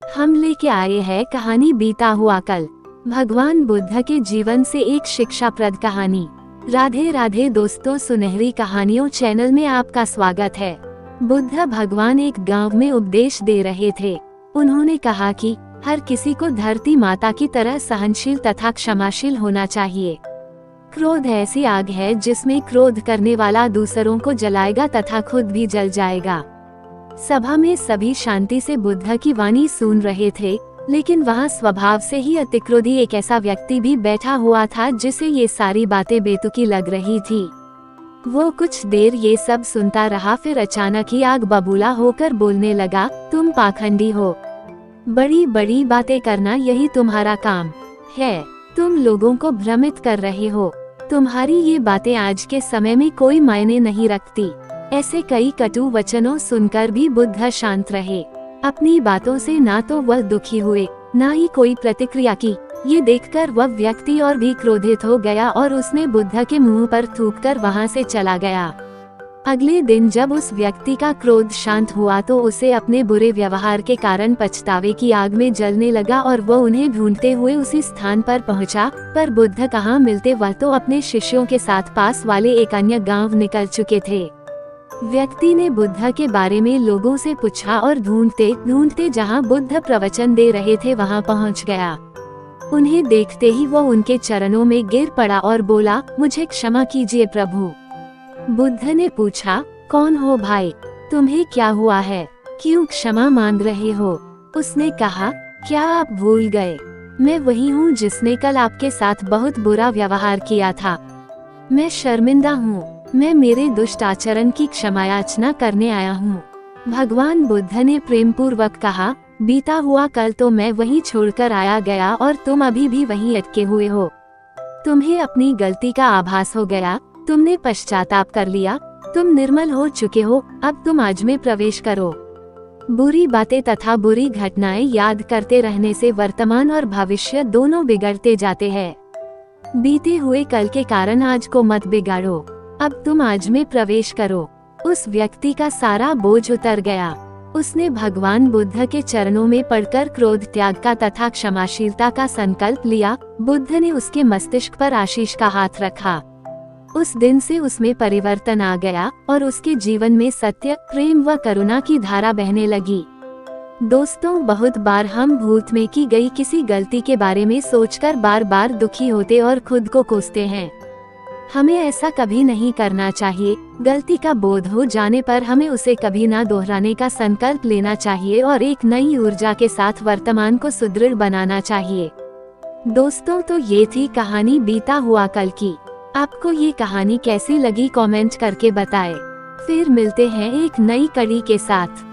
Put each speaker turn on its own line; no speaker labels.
हम लेके आए हैं कहानी बीता हुआ कल। भगवान बुद्ध के जीवन से एक शिक्षाप्रद कहानी। राधे राधे दोस्तों, सुनहरी कहानियों चैनल में आपका स्वागत है। बुद्ध भगवान एक गांव में उपदेश दे रहे थे। उन्होंने कहा कि हर किसी को धरती माता की तरह सहनशील तथा क्षमाशील होना चाहिए। क्रोध ऐसी आग है जिसमें क्रोध करने वाला दूसरों को जलाएगा तथा खुद भी जल जाएगा। सभा में सभी शांति से बुद्ध की वाणी सुन रहे थे, लेकिन वहाँ स्वभाव से ही अतिक्रोधी एक ऐसा व्यक्ति भी बैठा हुआ था जिसे ये सारी बातें बेतुकी लग रही थी। वो कुछ देर ये सब सुनता रहा, फिर अचानक ही आग बबूला होकर बोलने लगा, तुम पाखंडी हो। बड़ी बड़ी बातें करना यही तुम्हारा काम है। तुम लोगों को भ्रमित कर रहे हो। तुम्हारी ये बातें आज के समय में कोई मायने नहीं रखती। ऐसे कई कटु वचनों सुनकर भी बुद्ध शांत रहे। अपनी बातों से ना तो वह दुखी हुए, ना ही कोई प्रतिक्रिया की। ये देखकर वह व्यक्ति और भी क्रोधित हो गया और उसने बुद्ध के मुंह पर थूककर वहां से चला गया। अगले दिन जब उस व्यक्ति का क्रोध शांत हुआ तो उसे अपने बुरे व्यवहार के कारण पछतावे की आग में जलने लगा और वह उन्हें ढूंढते हुए उसी स्थान पर पहुंचा। पर बुद्ध कहाँ मिलते, वह तो अपने शिष्यों के साथ पास वाले एक अन्य गांव निकल चुके थे। व्यक्ति ने बुद्ध के बारे में लोगों से पूछा और ढूंढते ढूंढते जहां बुद्ध प्रवचन दे रहे थे वहां पहुंच गया। उन्हें देखते ही वो उनके चरणों में गिर पड़ा और बोला, मुझे क्षमा कीजिए प्रभु। बुद्ध ने पूछा, कौन हो भाई, तुम्हें क्या हुआ है, क्यों क्षमा मांग रहे हो? उसने कहा, क्या आप भूल गए? मैं वही हूँ जिसने कल आपके साथ बहुत बुरा व्यवहार किया था। मैं शर्मिंदा हूँ। मैं मेरे दुष्ट आचरण की क्षमायाचना करने आया हूँ। भगवान बुद्ध ने प्रेम पूर्वक कहा, बीता हुआ कल तो मैं वहीं छोड़कर आया गया और तुम अभी भी वहीं अटके हुए हो। तुम्हें अपनी गलती का आभास हो गया, तुमने पश्चाताप कर लिया, तुम निर्मल हो चुके हो। अब तुम आज में प्रवेश करो। बुरी बातें तथा बुरी घटनाएं याद करते रहने से वर्तमान और भविष्य दोनों बिगड़ते जाते हैं। बीते हुए कल के कारण आज को मत बिगाड़ो। अब तुम आज में प्रवेश करो। उस व्यक्ति का सारा बोझ उतर गया। उसने भगवान बुद्ध के चरणों में पड़कर क्रोध त्याग का तथा क्षमाशीलता का संकल्प लिया। बुद्ध ने उसके मस्तिष्क पर आशीष का हाथ रखा। उस दिन से उसमें परिवर्तन आ गया और उसके जीवन में सत्य, प्रेम व करुणा की धारा बहने लगी। दोस्तों, बहुत बार हम भूत में की गई किसी गलती के बारे में सोचकर बार बार दुखी होते और खुद को कोसते हैं। हमें ऐसा कभी नहीं करना चाहिए। गलती का बोध हो जाने पर हमें उसे कभी ना दोहराने का संकल्प लेना चाहिए और एक नई ऊर्जा के साथ वर्तमान को सुदृढ़ बनाना चाहिए। दोस्तों, तो ये थी कहानी बीता हुआ कल की। आपको ये कहानी कैसी लगी कमेंट करके बताएं। फिर मिलते हैं एक नई कड़ी के साथ।